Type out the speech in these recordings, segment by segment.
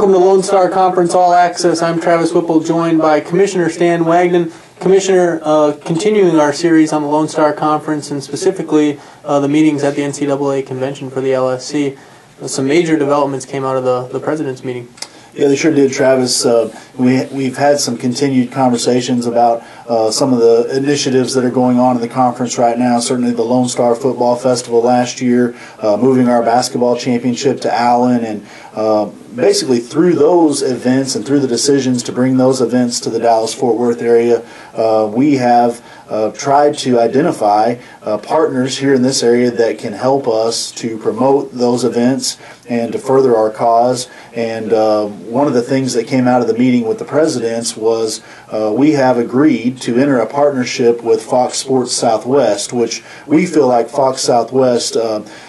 Welcome to Lone Star Conference All Access. I'm Travis Whipple, joined by Commissioner Stan Wagnon. Commissioner, continuing our series on the Lone Star Conference and specifically the meetings at the NCAA convention for the LSC. Some major developments came out of the President's meeting. Yeah, they sure did, Travis. We've had some continued conversations about some of the initiatives that are going on in the conference right now. Certainly the Lone Star Football Festival last year, moving our basketball championship to Allen, and basically through those events and through the decisions to bring those events to the Dallas-Fort Worth area, we have tried to identify partners here in this area that can help us to promote those events and to further our cause. And one of the things that came out of the meeting with the presidents was we have agreed to enter a partnership with Fox Sports Southwest, which we feel like Fox Southwest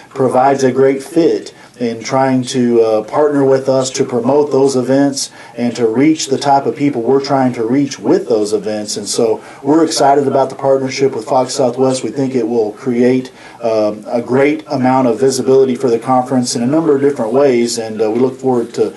provides a great fit in trying to partner with us to promote those events and to reach the type of people we're trying to reach with those events. And so we're excited about the partnership with Fox Southwest. We think it will create a great amount of visibility for the conference in a number of different ways, and we look forward to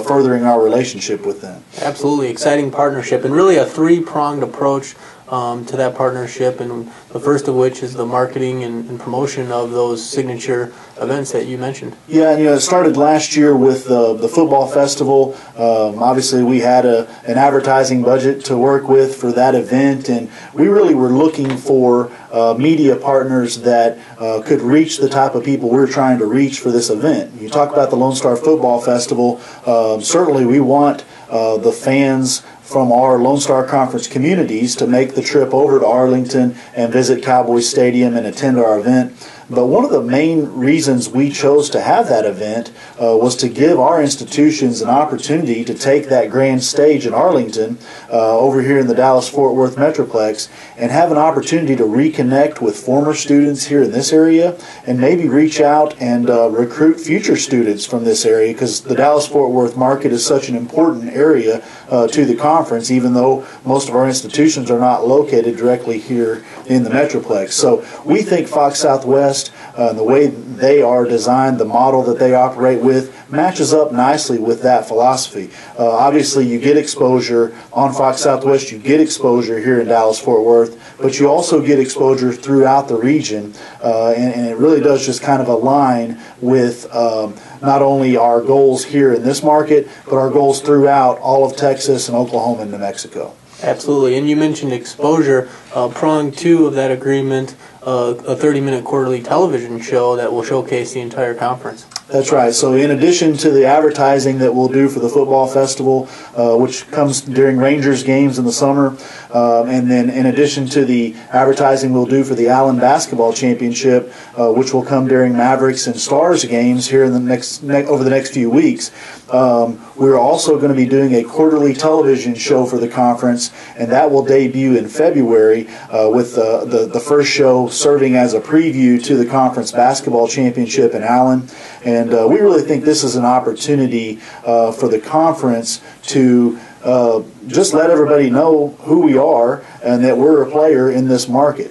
furthering our relationship with them. Absolutely. Exciting partnership, and really a three-pronged approach to that partnership, and the first of which is the marketing and promotion of those signature events that you mentioned. Yeah, it started last year with the football festival. Obviously, we had an advertising budget to work with for that event, and we really were looking for media partners that could reach the type of people we're trying to reach for this event. You talk about the Lone Star Football Festival, certainly we want the fans from our Lone Star Conference communities to make the trip over to Arlington and visit Cowboys Stadium and attend our event. But one of the main reasons we chose to have that event was to give our institutions an opportunity to take that grand stage in Arlington over here in the Dallas-Fort Worth Metroplex and have an opportunity to reconnect with former students here in this area and maybe reach out and recruit future students from this area, because the Dallas-Fort Worth market is such an important area to the conference, even though most of our institutions are not located directly here in the Metroplex. So we think Fox Southwest, the way they are designed, the model that they operate with, matches up nicely with that philosophy. Obviously, you get exposure on Fox Southwest, you get exposure here in Dallas-Fort Worth, but you also get exposure throughout the region, and it really does just kind of align with not only our goals here in this market, but our goals throughout all of Texas and Oklahoma and New Mexico. Absolutely, and you mentioned exposure. Prong 2 of that agreement, a 30-minute quarterly television show that will showcase the entire conference. That's right. So in addition to the advertising that we'll do for the football festival, which comes during Rangers games in the summer, and then in addition to the advertising we'll do for the Allen Basketball Championship, which will come during Mavericks and Stars games here in the over the next few weeks, we're also going to be doing a quarterly television show for the conference, and that will debut in February with the first show serving as a preview to the conference basketball championship in Allen. And we really think this is an opportunity for the conference to just let everybody know who we are and that we're a player in this market.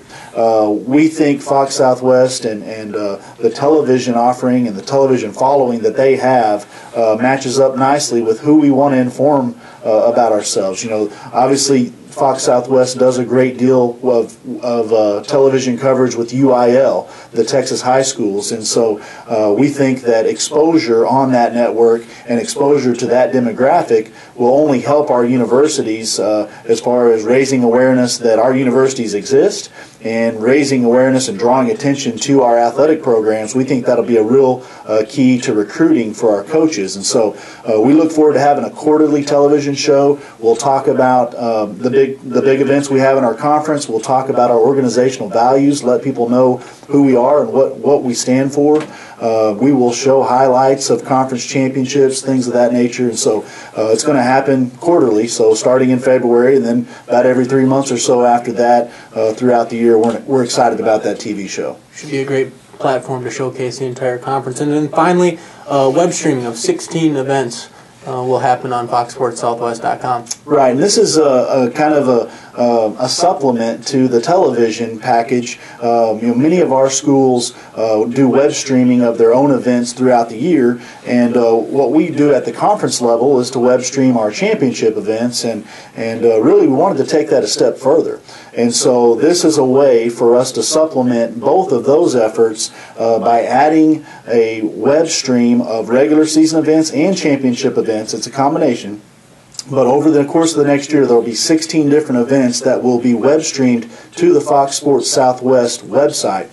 We think Fox Southwest and the television offering and the television following that they have matches up nicely with who we want to inform about ourselves. Obviously, Fox Southwest does a great deal of television coverage with UIL, the Texas high schools, and so we think that exposure on that network and exposure to that demographic will only help our universities as far as raising awareness that our universities exist and raising awareness and drawing attention to our athletic programs. We think that'll be a real key to recruiting for our coaches, and so we look forward to having a quarterly television show. We'll talk about the big events we have in our conference. We'll talk about our organizational values, let people know who we are and what we stand for. We will show highlights of conference championships, things of that nature, and so it's going to happen quarterly, so starting in February and then about every 3 months or so after that throughout the year. We're excited about that TV show. Should be a great platform to showcase the entire conference. And then finally, web streaming of 16 events will happen on foxsportssouthwest.com. Right, and this is a kind of a supplement to the television package. Many of our schools do web streaming of their own events throughout the year, and what we do at the conference level is to web stream our championship events, and really we wanted to take that a step further. And so this is a way for us to supplement both of those efforts by adding a web stream of regular season events and championship events. It's a combination. But over the course of the next year, there will be 16 different events that will be web streamed to the Fox Sports Southwest website.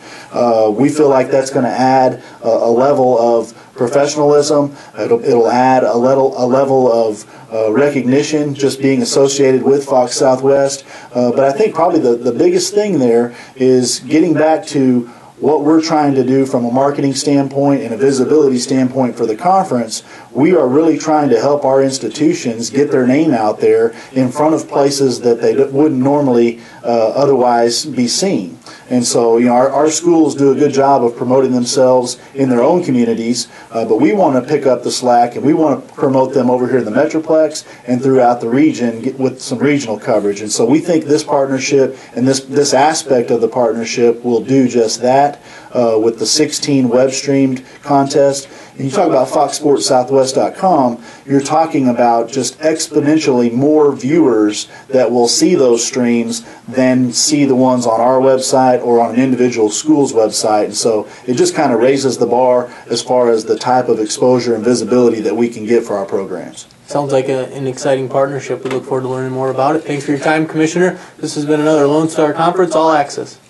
We feel like that's going to add a level of professionalism. It'll add a level of recognition just being associated with Fox Southwest. But I think probably the biggest thing there is getting back to what we're trying to do from a marketing standpoint and a visibility standpoint for the conference. We are really trying to help our institutions get their name out there in front of places that they wouldn't normally otherwise be seen. And so, our schools do a good job of promoting themselves in their own communities, but we want to pick up the slack, and we want to promote them over here in the Metroplex and throughout the region with some regional coverage. And so we think this partnership and this aspect of the partnership will do just that with the 16 web-streamed contest. And you talk about FoxSportsSouthwest.com, you're talking about just exponentially more viewers that will see those streams than see the ones on our website or on an individual school's website. And so it just kind of raises the bar as far as the type of exposure and visibility that we can get for our programs. Sounds like an exciting partnership. We look forward to learning more about it. Thanks for your time, Commissioner. This has been another Lone Star Conference All Access.